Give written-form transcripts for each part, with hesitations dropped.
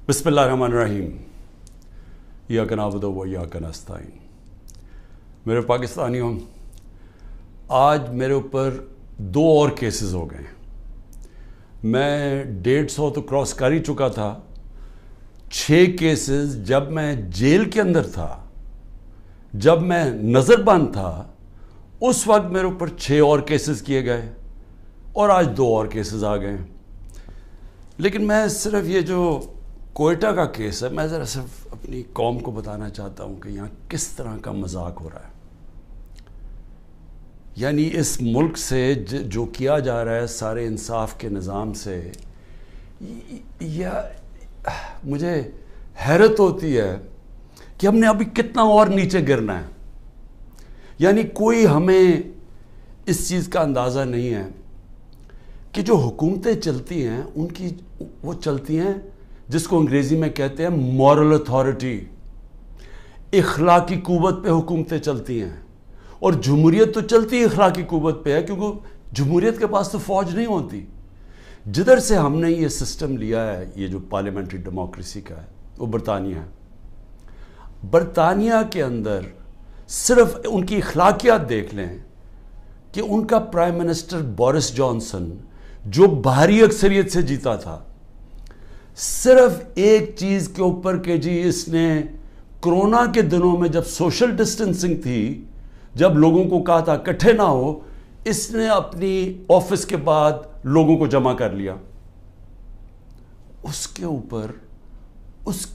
بسم اللہ الرحمن الرحیم ایاک نعبد و ایاک نستعین۔ میرے پاکستانیوں، آج میرے اوپر 2 اور کیسز ہو گئے۔ میں 150 تو کراس کر ہی چکا تھا۔ 6 کیسز جب میں جیل کے اندر تھا، جب میں نظر بند تھا، اس وقت میرے اوپر 6 اور کیسز کیے گئے اور آج 2 اور کیسز آ گئے۔ لیکن میں صرف یہ جو کوئٹہ کا کیس ہے، میں ذرا صرف اپنی قوم کو بتانا چاہتا ہوں کہ یہاں کس طرح کا مذاق ہو رہا ہے۔ یعنی اس ملک سے جو کیا جا رہا ہے سارے انصاف کے نظام سے، مجھے حیرت ہوتی ہے کہ ہم نے ابھی کتنا اور نیچے گرنا ہے۔ یعنی کوئی ہمیں اس چیز کا اندازہ نہیں ہے کہ جو حکومتیں چلتی ہیں ان کی وہ چلتی ہیں جس کو انگریزی میں کہتے ہیں مورل اتھارٹی، اخلاقی قوت پہ حکومتیں چلتی ہیں۔ اور جمہوریت تو چلتی اخلاقی قوت پہ ہے، کیونکہ جمہوریت کے پاس تو فوج نہیں ہوتی۔ جدھر سے ہم نے یہ سسٹم لیا ہے، یہ جو پارلیمنٹری ڈیموکریسی کا ہے، وہ برطانیہ ہے۔ برطانیہ کے اندر صرف ان کی اخلاقیات دیکھ لیں کہ ان کا پرائم منسٹر بورس جانسن جو بھاری اکثریت سے جیتا تھا، صرف ایک چیز کے اوپر کہ جی اس نے کرونا کے دنوں میں جب سوشل ڈسٹنسنگ تھی، جب لوگوں کو کہا تھا اکٹھے نہ ہو، اس نے اپنی آفس کے بعد لوگوں کو جمع کر لیا۔ اس کے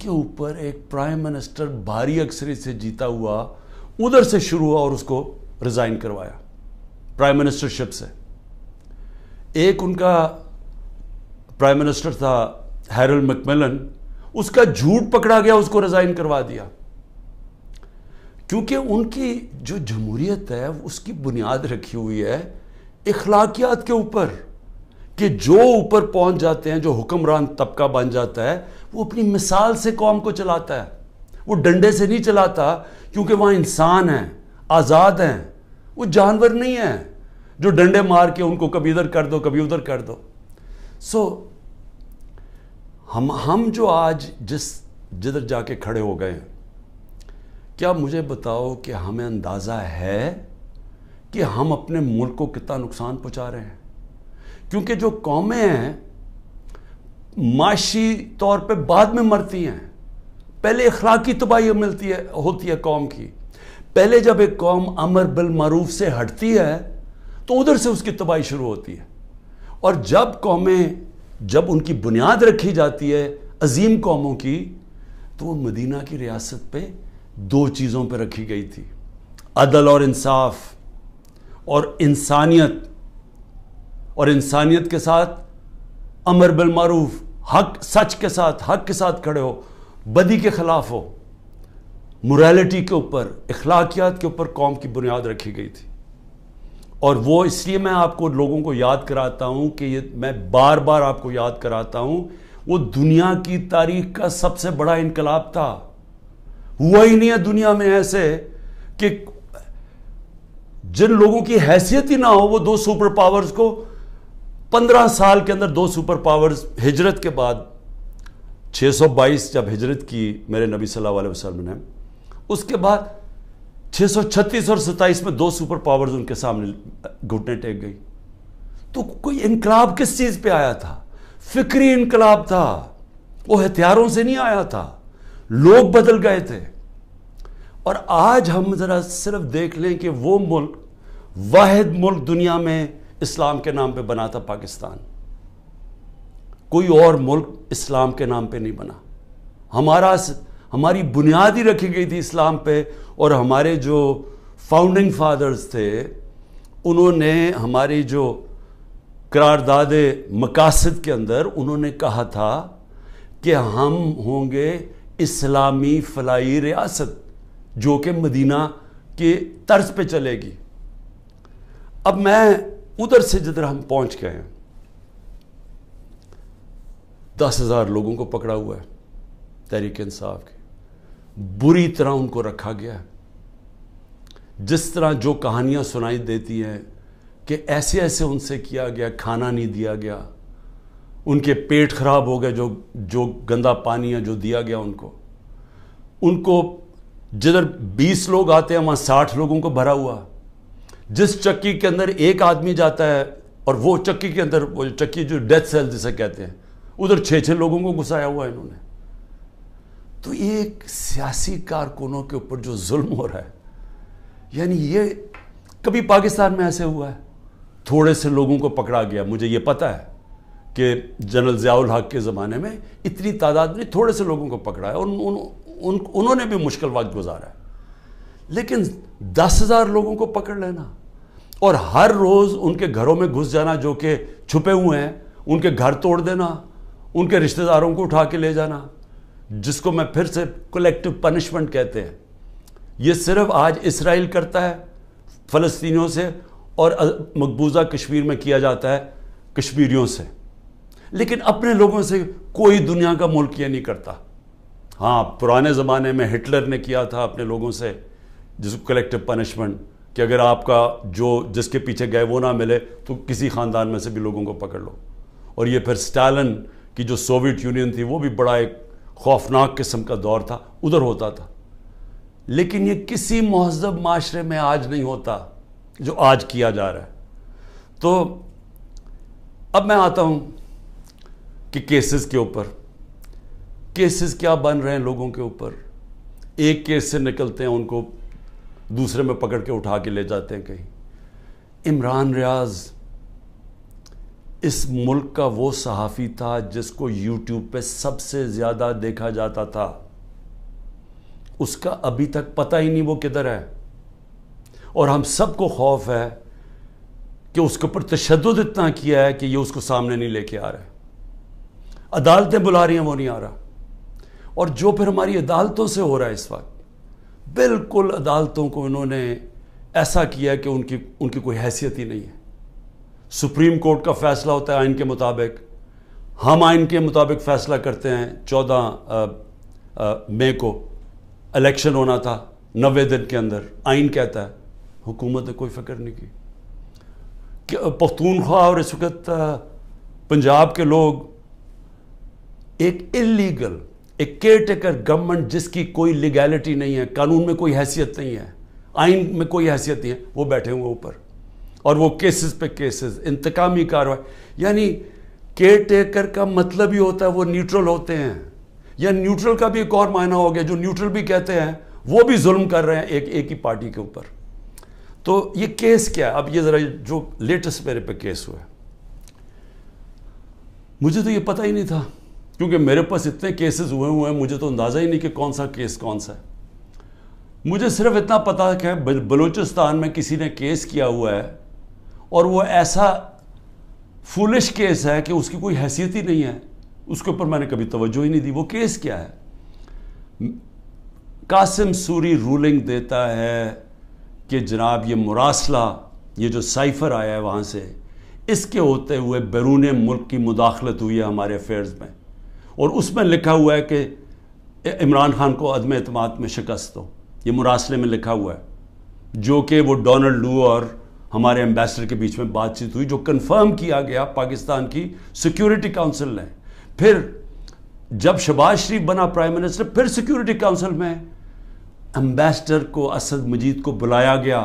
اوپر ایک پرائم منسٹر بھاری اکثریت سے جیتا ہوا ادھر سے شروع ہوا اور اس کو ریزائن کروایا پرائم منسٹرشپ سے۔ ایک ان کا پرائم منسٹر تھا ہیرلڈ میکملن، اس کا جھوٹ پکڑا گیا، اس کو ریزائن کروا دیا۔ کیونکہ ان کی جو جمہوریت ہے اس کی بنیاد رکھی ہوئی ہے اخلاقیات کے اوپر، کہ جو اوپر پہنچ جاتے ہیں، جو حکمران طبقہ بن جاتا ہے، وہ اپنی مثال سے قوم کو چلاتا ہے، وہ ڈنڈے سے نہیں چلاتا، کیونکہ وہاں انسان ہیں، آزاد ہیں، وہ جانور نہیں ہیں جو ڈنڈے مار کے ان کو کبھی ادھر کر دو کبھی ادھر کر دو۔ ہم جو آج جدھر جا کے کھڑے ہو گئے ہیں، کیا مجھے بتاؤ کہ ہمیں اندازہ ہے کہ ہم اپنے ملک کو کتنا نقصان پہنچا رہے ہیں؟ کیونکہ جو قومیں ہیں معاشی طور پہ بعد میں مرتی ہیں، پہلے اخلاقی تباہی ہوتی ہے قوم کی۔ پہلے جب ایک قوم امر بالمعروف سے ہٹتی ہے تو ادھر سے اس کی تباہی شروع ہوتی ہے۔ اور جب ان کی بنیاد رکھی جاتی ہے عظیم قوموں کی، تو وہ مدینہ کی ریاست پہ 2 چیزوں پہ رکھی گئی تھی: عدل اور انصاف، اور انسانیت، اور انسانیت کے ساتھ امر بالمعروف، سچ کے ساتھ، حق کے ساتھ کھڑے ہو، بدی کے خلاف ہو۔ موریلٹی کے اوپر، اخلاقیات کے اوپر قوم کی بنیاد رکھی گئی تھی۔ اور وہ اس لیے میں آپ کو لوگوں کو یاد کراتا ہوں کہ میں بار بار آپ کو یاد کراتا ہوں، وہ دنیا کی تاریخ کا سب سے بڑا انقلاب تھا۔ ہوا ہی نہیں ہے دنیا میں ایسے کہ جن لوگوں کی حیثیت ہی نہ ہو، وہ 2 سپر پاورز کو 15 سال کے اندر 2 سپر پاورز، ہجرت کے بعد 622 جب ہجرت کی میرے نبی صلی اللہ علیہ وسلم نے، اس کے بعد 636 اور 27 میں 2 سپر پاورز ان کے سامنے گھٹنے ٹیک گئی۔ تو کوئی انقلاب کس چیز پہ آیا تھا؟ فکری انقلاب تھا، وہ ہتھیاروں سے نہیں آیا تھا، لوگ بدل گئے تھے۔ اور آج ہم ذرا صرف دیکھ لیں کہ وہ ملک، واحد ملک دنیا میں اسلام کے نام پہ بنا تھا، پاکستان۔ کوئی اور ملک اسلام کے نام پہ نہیں بنا۔ ہماری بنیاد ہی رکھی گئی تھی اسلام پہ، اور ہمارے جو فاؤنڈنگ فادرز تھے انہوں نے ہماری جو قرارداد مقاصد کے اندر انہوں نے کہا تھا کہ ہم ہوں گے اسلامی فلاحی ریاست جو کہ مدینہ کے طرز پہ چلے گی۔ اب میں ادھر سے جدھر ہم پہنچ گئے ہیں، 10,000 لوگوں کو پکڑا ہوا ہے تحریک انصاف کے، بری طرح ان کو رکھا گیا ہے۔ جس طرح جو کہانیاں سنائی دیتی ہیں کہ ایسے ان سے کیا گیا، کھانا نہیں دیا گیا، ان کے پیٹ خراب ہو گئے، جو گندا پانی ہے جو دیا گیا ان کو جدھر 20 لوگ آتے ہیں وہاں 60 لوگوں کو بھرا ہوا، جس چکی کے اندر ایک آدمی جاتا ہے اور وہ چکی کے اندر، وہ چکی جو ڈیتھ سیل جسے کہتے ہیں، ادھر 6 لوگوں کو گھسایا ہوا ہے انہوں نے. تو ایک سیاسی کارکنوں کے اوپر جو ظلم ہو رہا ہے، یعنی یہ کبھی پاکستان میں ایسے ہوا ہے؟ تھوڑے سے لوگوں کو پکڑا گیا. مجھے یہ پتا ہے کہ جنرل ضیاء الحق کے زمانے میں اتنی تعداد میں تھوڑے سے لوگوں کو پکڑا ہے، انہوں نے بھی مشکل وقت گزارا ہے. لیکن 10,000 لوگوں کو پکڑ لینا اور ہر روز ان کے گھروں میں گھس جانا جو کہ چھپے ہوئے ہیں، ان کے گھر توڑ دینا، ان کے رشتہ داروں کو اٹھا کے لے جانا، جس کو میں پھر سے کلیکٹیو پنشمنٹ کہتے ہیں. یہ صرف آج اسرائیل کرتا ہے فلسطینیوں سے اور مقبوضہ کشمیر میں کیا جاتا ہے کشمیریوں سے، لیکن اپنے لوگوں سے کوئی دنیا کا ملک یہ نہیں کرتا. ہاں، پرانے زمانے میں ہٹلر نے کیا تھا اپنے لوگوں سے، جس کو کلیکٹیو پنشمنٹ، کہ اگر آپ کا جس کے پیچھے گئے وہ نہ ملے تو کسی خاندان میں سے بھی لوگوں کو پکڑ لو. اور یہ پھر اسٹالن کی جو سوویت یونین تھی وہ بھی بڑا ایک خوفناک قسم کا دور تھا، ادھر ہوتا تھا. لیکن یہ کسی مہذب معاشرے میں آج نہیں ہوتا جو آج کیا جا رہا ہے. تو اب میں آتا ہوں کہ کیسز کے اوپر، کیسز کیا بن رہے ہیں لوگوں کے اوپر. ایک کیس سے نکلتے ہیں، ان کو دوسرے میں پکڑ کے اٹھا کے لے جاتے ہیں کہیں. عمران ریاض اس ملک کا وہ صحافی تھا جس کو یوٹیوب پہ سب سے زیادہ دیکھا جاتا تھا. اس کا ابھی تک پتہ ہی نہیں وہ کدھر ہے، اور ہم سب کو خوف ہے کہ اس کے اوپر تشدد اتنا کیا ہے کہ یہ اس کو سامنے نہیں لے کے آ رہے. عدالتیں بلا رہی ہیں، وہ نہیں آ رہا. اور جو پھر ہماری عدالتوں سے ہو رہا ہے اس وقت، بالکل عدالتوں کو انہوں نے ایسا کیا ہے کہ ان کی کوئی حیثیت ہی نہیں ہے. سپریم کورٹ کا فیصلہ ہوتا ہے آئین کے مطابق، ہم آئین کے مطابق فیصلہ کرتے ہیں. 14 مئی کو الیکشن ہونا تھا، 90 دن کے اندر آئین کہتا ہے. حکومت نے کوئی فکر نہیں کی کہ پختونخوا اور اس وقت پنجاب کے لوگ ایک انلیگل، ایک کیئر ٹیکر گورنمنٹ جس کی کوئی لیگیلٹی نہیں ہے، قانون میں کوئی حیثیت نہیں ہے، آئین میں کوئی حیثیت نہیں ہے، وہ بیٹھے ہوئے اوپر، اور وہ کیسز پہ کیسز، انتقامی کارروائی. یعنی کیئر ٹیکر کا مطلب ہی ہوتا ہے وہ نیوٹرل ہوتے ہیں. یا نیوٹرل کا بھی ایک اور معنی ہو گیا، جو نیوٹرل بھی کہتے ہیں وہ بھی ظلم کر رہے ہیں ایک ہی پارٹی کے اوپر. تو یہ کیس کیا ہے؟ اب یہ ذرا جو لیٹسٹ میرے پہ کیس ہوا ہے، مجھے تو یہ پتہ ہی نہیں تھا، کیونکہ میرے پاس اتنے کیسز ہوئے ہیں، مجھے تو اندازہ ہی نہیں کہ کون سا کیس کون سا ہے. مجھے صرف اتنا پتا کہ بلوچستان میں کسی نے کیس کیا ہوا ہے، اور وہ ایسا فولش کیس ہے کہ اس کی کوئی حیثیت ہی نہیں ہے، اس کے اوپر میں نے کبھی توجہ ہی نہیں دی. وہ کیس کیا ہے؟ قاسم سوری رولنگ دیتا ہے کہ جناب یہ مراسلہ، یہ جو سائفر آیا ہے وہاں سے، اس کے ہوتے ہوئے بیرون ملک کی مداخلت ہوئی ہے ہمارے افیئرز میں، اور اس میں لکھا ہوا ہے کہ عمران خان کو عدم اعتماد میں شکست ہو. یہ مراسلے میں لکھا ہوا ہے، جو کہ وہ ڈونلڈ لو اور ہمارے ایمبیسڈر کے بیچ میں بات چیت ہوئی، جو کنفرم کیا گیا پاکستان کی سیکیورٹی کاؤنسل نے. پھر جب شہباز شریف بنا پرائم منسٹر، پھر سیکیورٹی کاؤنسل میں ایمبیسڈر کو، اسد مجید کو بلایا گیا.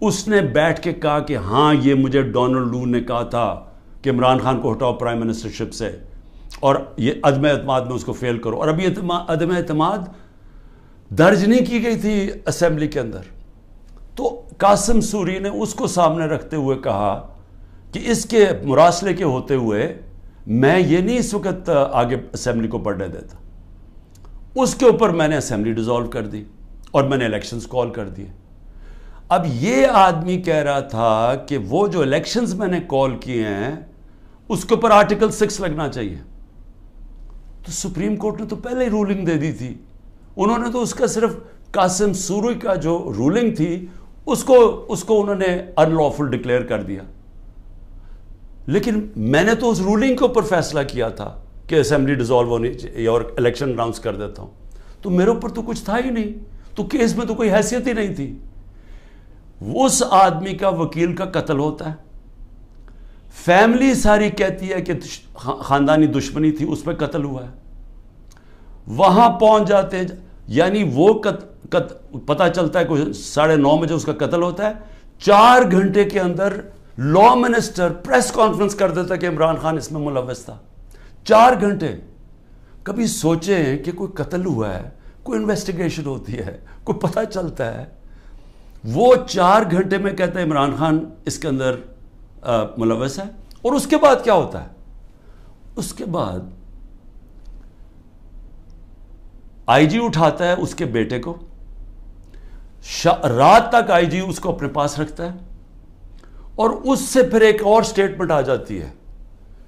اس نے بیٹھ کے کہا کہ ہاں یہ مجھے ڈونلڈ لو نے کہا تھا کہ عمران خان کو ہٹاؤ پرائم منسٹرشپ سے، اور یہ عدم اعتماد میں اس کو فیل کرو. اور ابھی عدم اعتماد درج نہیں کی گئی تھی اسمبلی کے اندر. تو قاسم سوری نے اس کو سامنے رکھتے ہوئے کہا کہ اس کے مراسلے کے ہوتے ہوئے میں یہ نہیں اس وقت آگے اسمبلی کو بڑھنے دیتا. اس کے اوپر میں نے اسمبلی ڈیزالو کر دی اور میں نے الیکشنز کال کر دیے. اب یہ آدمی کہہ رہا تھا کہ وہ جو الیکشنز میں نے کال کیے ہیں اس کے اوپر آرٹیکل 6 لگنا چاہیے. تو سپریم کورٹ نے تو پہلے ہی رولنگ دے دی تھی. انہوں نے تو اس کا صرف قاسم سوری کا جو رولنگ تھی اس کو انہوں نے ان لافل ڈکلیئر کر دیا. لیکن میں نے تو اس رولنگ کے اوپر فیصلہ کیا تھا کہ اسمبلی ڈیزالو ہونی چاہیے اور الیکشن اناؤنس کر دیتا ہوں. تو میرے اوپر تو کچھ تھا ہی نہیں، تو کیس میں تو کوئی حیثیت ہی نہیں تھی. اس آدمی کا وکیل کا قتل ہوتا ہے، فیملی ساری کہتی ہے کہ خاندانی دشمنی تھی، اس پہ قتل ہوا ہے. وہاں پہنچ جاتے ہیں، یعنی وہ پتہ چلتا ہے کوئی 9:30 بجے اس کا قتل ہوتا ہے. 4 گھنٹے کے اندر لا منسٹر پریس کانفرنس کر دیتا ہے کہ عمران خان اس میں ملوث تھا. 4 گھنٹے. کبھی سوچیں کہ کوئی قتل ہوا ہے، کوئی انویسٹیگیشن ہوتی ہے، کوئی پتہ چلتا ہے، وہ 4 گھنٹے میں کہتا ہے عمران خان اس کے اندر ملوث ہے. اور اس کے بعد کیا ہوتا ہے؟ اس کے بعد آئی جی اٹھاتا ہے اس کے بیٹے کو، رات تک آئی جی اس کو اپنے پاس رکھتا ہے، اور اس سے پھر ایک اور سٹیٹمنٹ آ جاتی ہے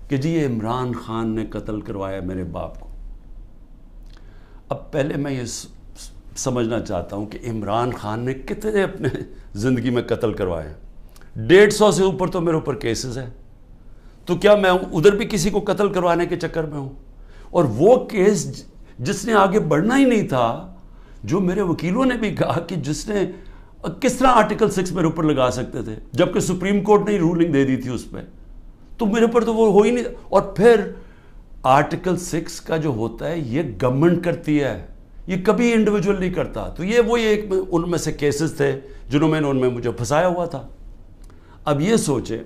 کہ جی یہ عمران خان نے قتل کروایا میرے باپ کو. اب پہلے میں یہ سمجھنا چاہتا ہوں کہ عمران خان نے کتنے اپنے زندگی میں قتل کروائے ہیں. 150 سے اوپر تو میرے اوپر کیسز ہیں. تو کیا میں ادھر بھی کسی کو قتل کروانے کے چکر میں ہوں؟ اور وہ کیس جس نے آگے بڑھنا ہی نہیں تھا، جو میرے وکیلوں نے بھی کہا کہ جس نے کس طرح آرٹیکل 6 میرے اوپر لگا سکتے تھے، جبکہ سپریم کورٹ نے رولنگ دے دی تھی اس پہ، تو میرے اوپر تو وہ ہو ہی نہیں. اور پھر آرٹیکل 6 کا جو ہوتا ہے یہ گورنمنٹ کرتی ہے، یہ کبھی انڈیویجول نہیں کرتا. تو یہ وہ ایک ان میں سے کیسز تھے جنہوں میں ان میں مجھے پھنسایا ہوا تھا. اب یہ سوچیں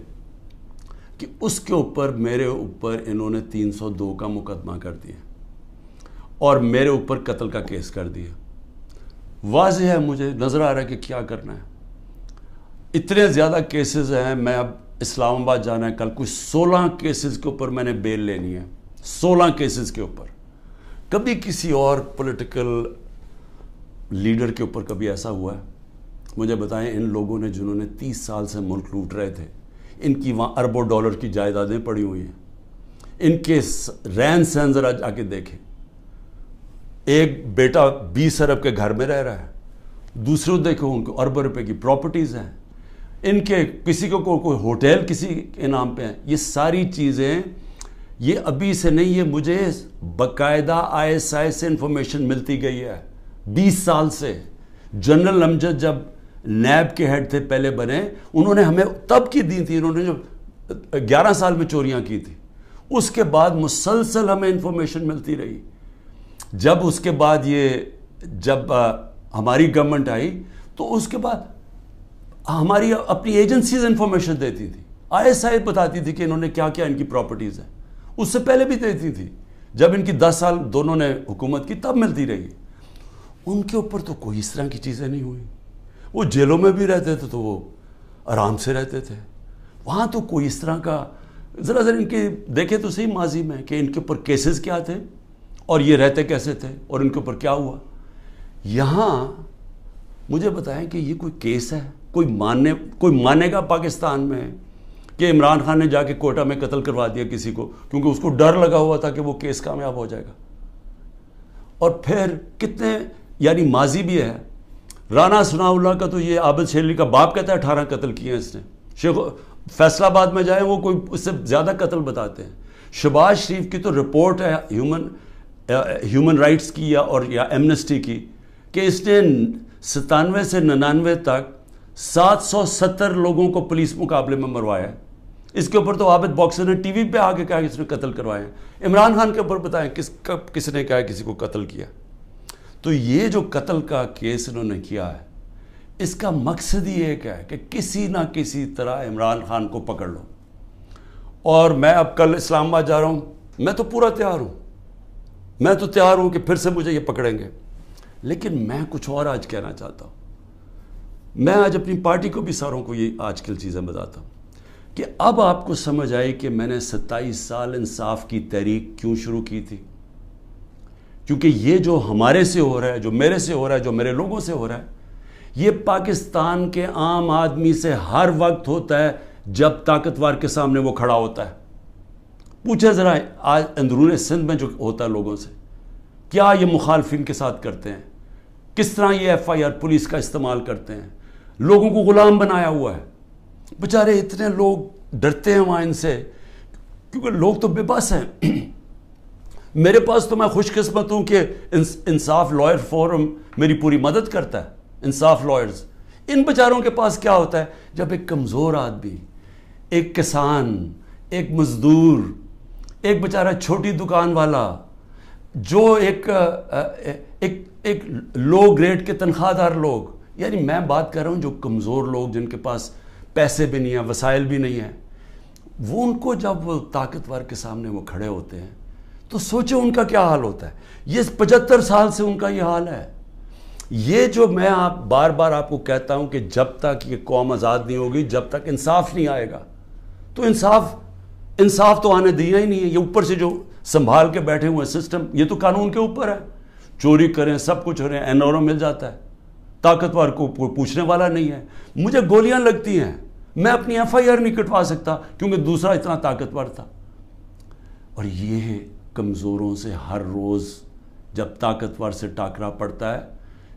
کہ اس کے اوپر میرے اوپر انہوں نے 302 کا مقدمہ کر دیا اور میرے اوپر قتل کا کیس کر دیا. واضح ہے، مجھے نظر آ رہا ہے کہ کیا کرنا ہے. اتنے زیادہ کیسز ہیں. میں اب اسلام آباد جانا ہے کل، کوئی 16 کیسز کے اوپر میں نے بیل لینی ہے. 16 کیسز کے اوپر. کبھی کسی اور پولیٹیکل لیڈر کے اوپر کبھی ایسا ہوا ہے؟ مجھے بتائیں. ان لوگوں نے جنہوں نے 30 سال سے ملک لوٹ رہے تھے، ان کی وہاں اربوں ڈالر کی جائیدادیں پڑی ہوئی ہیں. ان کے رہن سہن ذرا جا کے دیکھیں. ایک بیٹا 20 ارب کے گھر میں رہ رہا ہے، دوسرے دیکھو ان کو اربوں روپے کی پراپرٹیز ہیں. ان کے کسی کو کوئی ہوٹل کسی کے نام پہ ہیں. یہ ساری چیزیں یہ ابھی سے نہیں، یہ مجھے باقاعدہ ISI سے انفارمیشن ملتی گئی ہے 20 سال سے. جنرل امجد جب نیب کے ہیڈ تھے پہلے بنے، انہوں نے ہمیں تب کی دی تھی، انہوں نے جو 11 سال میں چوریاں کی تھی. اس کے بعد مسلسل ہمیں انفارمیشن ملتی رہی. جب اس کے بعد جب ہماری گورنمنٹ آئی تو اس کے بعد ہماری اپنی ایجنسیز انفارمیشن دیتی تھی. ISI بتاتی تھی کہ انہوں نے کیا کیا ان کی پراپرٹیز ہیں. اس سے پہلے بھی دیتی تھی، جب ان کی 10 سال دونوں نے حکومت کی تب ملتی رہی. ان کے اوپر تو کوئی اس طرح کی چیزیں نہیں ہوئی. وہ جیلوں میں بھی رہتے تھے تو وہ آرام سے رہتے تھے. وہاں تو کوئی اس طرح کا ذرا ان کے دیکھے تو صحیح ماضی میں کہ ان کے اوپر کیسز کیا تھے اور یہ رہتے کیسے تھے اور ان کے اوپر کیا ہوا. یہاں مجھے بتائیں کہ یہ کوئی کیس ہے؟ کوئی مانے گا پاکستان میں کہ عمران خان نے جا کے کوئٹہ میں قتل کروا دیا کسی کو کیونکہ اس کو ڈر لگا ہوا تھا کہ وہ کیس کامیاب ہو جائے گا؟ اور پھر کتنے یعنی ماضی بھی ہے. رانا ثناء اللہ کا تو یہ عابد شیرلی کا باپ کہتا ہے 18 قتل کیے ہیں اس نے. فیصل آباد میں جائیں وہ کوئی اس سے زیادہ قتل بتاتے ہیں. شہباز شریف کی تو رپورٹ ہے ہیومن رائٹس کی یا ایمنسٹی کی کہ اس نے 97 سے 99 تک 770 لوگوں کو پولیس مقابلے میں مروایا ہے. اس کے اوپر تو عابد باکسر نے ٹی وی پہ آ کے کہا کہ اس نے قتل کروایا ہے. عمران خان کے اوپر بتائیں کس نے کہا کسی کو قتل کیا. تو یہ جو قتل کا کیس انہوں نے کیا ہے اس کا مقصد ہی ایک ہے کہ کسی نہ کسی طرح عمران خان کو پکڑ لو. اور میں اب کل اسلام آباد جا رہا ہوں، میں تو پورا تیار ہوں، میں تو تیار ہوں کہ پھر سے مجھے یہ پکڑیں گے. لیکن میں کچھ اور آج کہنا چاہتا ہوں. میں آج اپنی پارٹی کو بھی ساروں کو یہ آج کل چیزیں بتاتا ہوں کہ اب آپ کو سمجھ آئی کہ میں نے 27 سال انصاف کی تحریک کیوں شروع کی تھی. کیونکہ یہ جو ہمارے سے ہو رہا ہے، جو میرے سے ہو رہا ہے، جو میرے لوگوں سے ہو رہا ہے، یہ پاکستان کے عام آدمی سے ہر وقت ہوتا ہے جب طاقتور کے سامنے وہ کھڑا ہوتا ہے. پوچھے ذرا آج اندرون سندھ میں جو ہوتا ہے لوگوں سے، کیا یہ مخالفین کے ساتھ کرتے ہیں، کس طرح یہ FIR پولیس کا استعمال کرتے ہیں، لوگوں کو غلام بنایا ہوا ہے. بیچارے اتنے لوگ ڈرتے ہیں وہاں ان سے کیونکہ لوگ تو بے بس ہیں. میرے پاس تو میں خوش قسمت ہوں کہ انصاف لائر فورم میری پوری مدد کرتا ہے. انصاف لائرز، ان بیچاروں کے پاس کیا ہوتا ہے جب ایک کمزور آدمی، ایک کسان، ایک مزدور، ایک بیچارہ چھوٹی دکان والا، جو ایک لو گریڈ کے تنخواہ دار لوگ، یعنی میں بات کر رہا ہوں جو کمزور لوگ جن کے پاس پیسے بھی نہیں ہیں، وسائل بھی نہیں ہیں، وہ ان کو جب وہ طاقتور کے سامنے وہ کھڑے ہوتے ہیں تو سوچیں ان کا کیا حال ہوتا ہے. یہ 75 سال سے ان کا یہ حال ہے. یہ جو میں بار بار آپ کو کہتا ہوں کہ جب تک یہ قوم آزاد نہیں ہوگی، جب تک انصاف نہیں آئے گا، تو انصاف تو آنے دیا ہی نہیں ہے. یہ اوپر سے جو سنبھال کے بیٹھے ہوئے سسٹم، یہ تو قانون کے اوپر ہے. چوری کریں، سب کچھ ہو رہے ہیں، NRO مل جاتا ہے، طاقتور کو کوئی پوچھنے والا نہیں ہے. مجھے گولیاں لگتی ہیں، میں اپنی FIR نہیں کٹوا سکتا کیونکہ دوسرا اتنا طاقتور تھا. اور یہ کمزوروں سے ہر روز جب طاقتور سے ٹاکرا پڑتا ہے،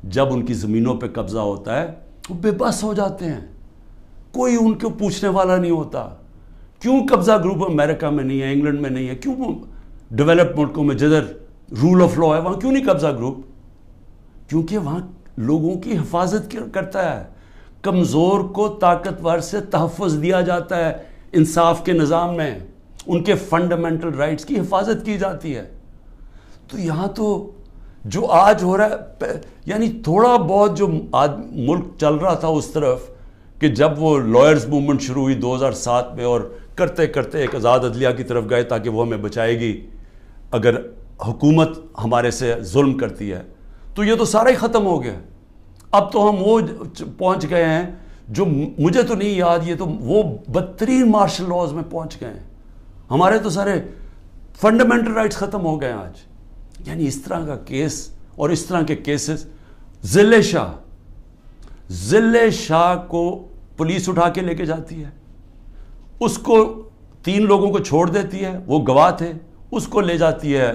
جب ان کی زمینوں پہ قبضہ ہوتا ہے، وہ بے بس ہو جاتے ہیں. کوئی ان کو پوچھنے والا نہیں ہوتا. کیوں قبضہ گروپ امریکہ میں نہیں ہے، انگلینڈ میں نہیں ہے؟ کیوں ڈیولپ ملکوں میں جدھر رول آف لا ہے وہاں کیوں نہیں قبضہ گروپ؟ کیونکہ وہاں لوگوں کی حفاظت کرتا ہے. کمزور کو طاقتور سے تحفظ دیا جاتا ہے. انصاف کے نظام میں ان کے فنڈامنٹل رائٹس کی حفاظت کی جاتی ہے. تو یہاں تو جو آج ہو رہا ہے، یعنی تھوڑا بہت جو ملک چل رہا تھا اس طرف، کہ جب وہ لائرز موومنٹ شروع ہوئی 2007 میں، اور کرتے کرتے ایک آزاد عدلیہ کی طرف گئے تاکہ وہ ہمیں بچائے گی اگر حکومت ہمارے سے ظلم کرتی ہے، تو یہ تو سارا ہی ختم ہو گیا. اب تو ہم وہ پہنچ گئے ہیں جو مجھے تو نہیں یاد، یہ تو وہ بدترین مارشل لاز میں پہنچ گئے ہیں. ہمارے تو سارے فنڈامنٹل رائٹس ختم ہو گئے ہیں آج. یعنی اس طرح کا کیس اور اس طرح کے کیسز. ذل شاہ کو پولیس اٹھا کے لے کے جاتی ہے، اس کو 3 لوگوں کو چھوڑ دیتی ہے، وہ گواہ تھے، اس کو لے جاتی ہے،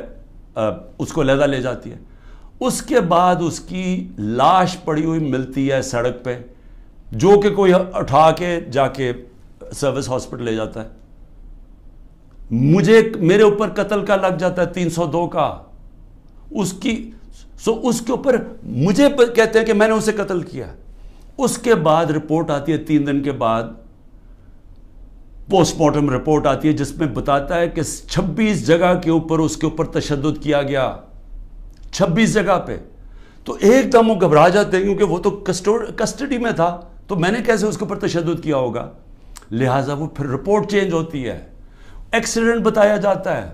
اس کو علیحدہ لے جاتی ہے. اس کے بعد اس کی لاش پڑی ہوئی ملتی ہے سڑک پہ، جو کہ کوئی اٹھا کے جا کے سروس ہاسپٹل لے جاتا ہے. میرے اوپر قتل کا لگ جاتا ہے 302 کا. اس کے اوپر مجھے کہتے ہیں کہ میں نے اسے قتل کیا. اس کے بعد رپورٹ آتی ہے 3 دن کے بعد، پوسٹ مارٹم رپورٹ آتی ہے جس میں بتاتا ہے کہ 26 جگہ کے اوپر اس کے اوپر تشدد کیا گیا. 26 جگہ پہ. تو ایک دم وہ گھبرا جاتے ہیں کیونکہ وہ تو کسٹڈی میں تھا، تو میں نے کیسے اس کے اوپر تشدد کیا ہوگا. لہٰذا وہ پھر رپورٹ چینج ہوتی ہے، ایکسیڈنٹ بتایا جاتا ہے،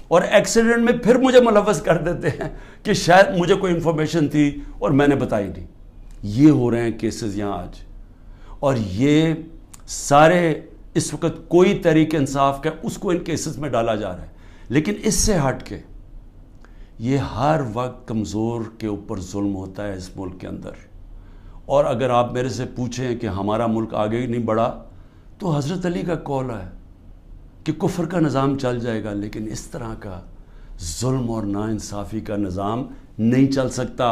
اور ایکسیڈنٹ میں پھر مجھے ملوث کر دیتے ہیں کہ شاید مجھے کوئی انفارمیشن تھی اور میں نے بتائی نہیں. یہ ہو رہے ہیں کیسز یہاں آج. اور یہ سارے اس وقت کوئی تحریک انصاف کا اس کو ان کیسز میں ڈالا جا رہا ہے. لیکن اس سے ہٹ کے یہ ہر وقت کمزور کے اوپر ظلم ہوتا ہے اس ملک کے اندر. اور اگر آپ میرے سے پوچھیں کہ ہمارا ملک آگے ہی نہیں بڑھا، تو حضرت علی کا قول ہے کہ کفر کا نظام چل جائے گا، لیکن اس طرح کا ظلم اور ناانصافی کا نظام نہیں چل سکتا.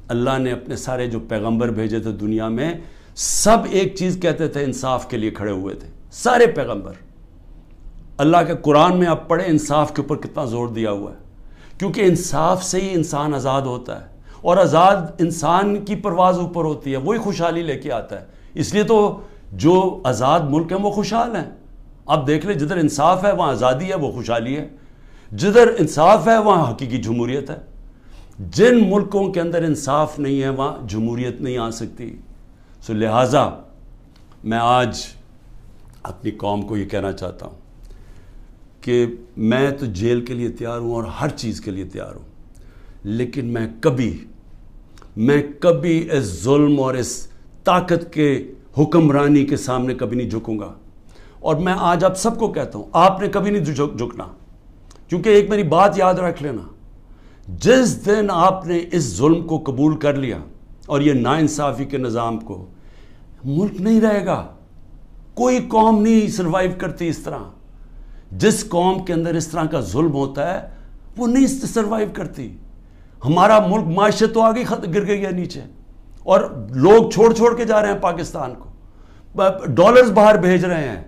اللہ نے اپنے سارے جو پیغمبر بھیجے تھے دنیا میں، سب ایک چیز کہتے تھے، انصاف کے لیے کھڑے ہوئے تھے سارے پیغمبر. اللہ کے قرآن میں آپ پڑھیں انصاف کے اوپر کتنا زور دیا ہوا ہے، کیونکہ انصاف سے ہی انسان آزاد ہوتا ہے، اور آزاد انسان کی پرواز اوپر ہوتی ہے، وہی خوشحالی لے کے آتا ہے. اس لیے تو جو آزاد ملک ہیں وہ خوشحال ہیں. آپ دیکھ لیں جدھر انصاف ہے وہاں آزادی ہے، وہ خوشحالی ہے. جدھر انصاف ہے وہاں حقیقی جمہوریت ہے. جن ملکوں کے اندر انصاف نہیں ہے وہاں جمہوریت نہیں آ سکتی. سو لہٰذا میں آج اپنی قوم کو یہ کہنا چاہتا ہوں کہ میں تو جیل کے لیے تیار ہوں اور ہر چیز کے لیے تیار ہوں، لیکن میں کبھی اس ظلم اور اس طاقت کے حکمرانی کے سامنے کبھی نہیں جھکوں گا. اور میں آج آپ سب کو کہتا ہوں، آپ نے کبھی نہیں جھکنا. کیونکہ ایک میری بات یاد رکھ لینا، جس دن آپ نے اس ظلم کو قبول کر لیا اور یہ ناانصافی کے نظام کو، ملک نہیں رہے گا. کوئی قوم نہیں سروائیو کرتی اس طرح. جس قوم کے اندر اس طرح کا ظلم ہوتا ہے وہ نہیں سروائیو کرتی. ہمارا ملک معیشت تو آگے گر گئی ہے نیچے، اور لوگ چھوڑ کے جا رہے ہیں پاکستان کو. ڈالرز باہر بھیج رہے ہیں،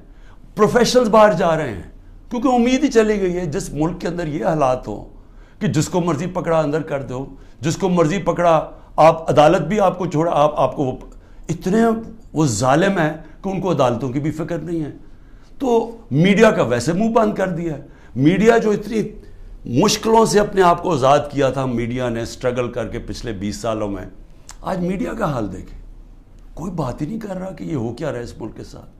پروفیشنلز باہر جا رہے ہیں، کیونکہ امید ہی چلی گئی ہے جس ملک کے اندر یہ حالات ہوں کہ جس کو مرضی پکڑا اندر کر دو، جس کو مرضی پکڑا آپ، عدالت بھی آپ کو چھوڑا، آپ کو اتنے وہ ظالم ہیں کہ ان کو عدالتوں کی بھی فکر نہیں ہے. تو میڈیا کا ویسے منہ بند کر دیا ہے. میڈیا جو اتنی مشکلوں سے اپنے آپ کو آزاد کیا تھا میڈیا نے اسٹرگل کر کے پچھلے 20 سالوں میں, آج میڈیا کا حال دیکھیں, کوئی بات ہی نہیں کر رہا کہ یہ ہو کیا رہا ہے اس ملک کے ساتھ.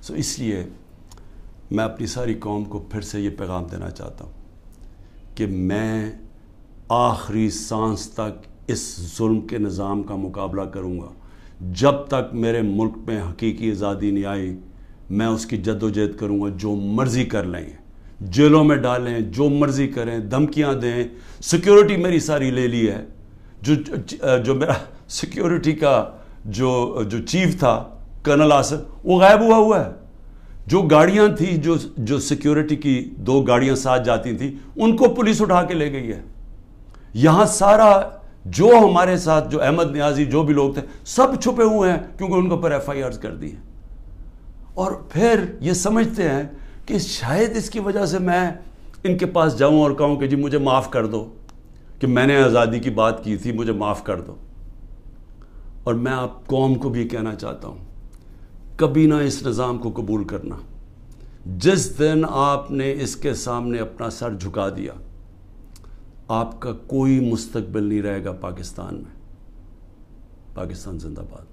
سو اس لیے میں اپنی ساری قوم کو پھر سے یہ پیغام دینا چاہتا ہوں کہ میں آخری سانس تک اس ظلم کے نظام کا مقابلہ کروں گا. جب تک میرے ملک میں حقیقی آزادی نہیں آئی میں اس کی جد و جہد کروں گا. جو مرضی کر لیں, جیلوں میں ڈالیں, جو مرضی کریں, دھمکیاں دیں. سیکیورٹی میری ساری لے لی ہے. جو میرا سیکیورٹی کا جو چیف تھا کرنل آصف, وہ غائب ہوا ہے. جو گاڑیاں تھیں, جو سیکیورٹی کی 2 گاڑیاں ساتھ جاتی تھیں, ان کو پولیس اٹھا کے لے گئی ہے. یہاں سارا جو ہمارے ساتھ جو احمد نیازی جو بھی لوگ تھے سب چھپے ہوئے ہیں کیونکہ ان کے اوپر ایف آئی آرز کر دی ہیں. اور پھر یہ سمجھتے ہیں کہ شاید اس کی وجہ سے میں ان کے پاس جاؤں اور کہوں کہ جی مجھے معاف کر دو کہ میں نے آزادی کی بات کی تھی, مجھے معاف کر دو. اور میں آپ قوم کو بھی کہنا چاہتا ہوں, کبھی نہ اس نظام کو قبول کرنا. جس دن آپ نے اس کے سامنے اپنا سر جھکا دیا آپ کا کوئی مستقبل نہیں رہے گا پاکستان میں. پاکستان زندہ باد.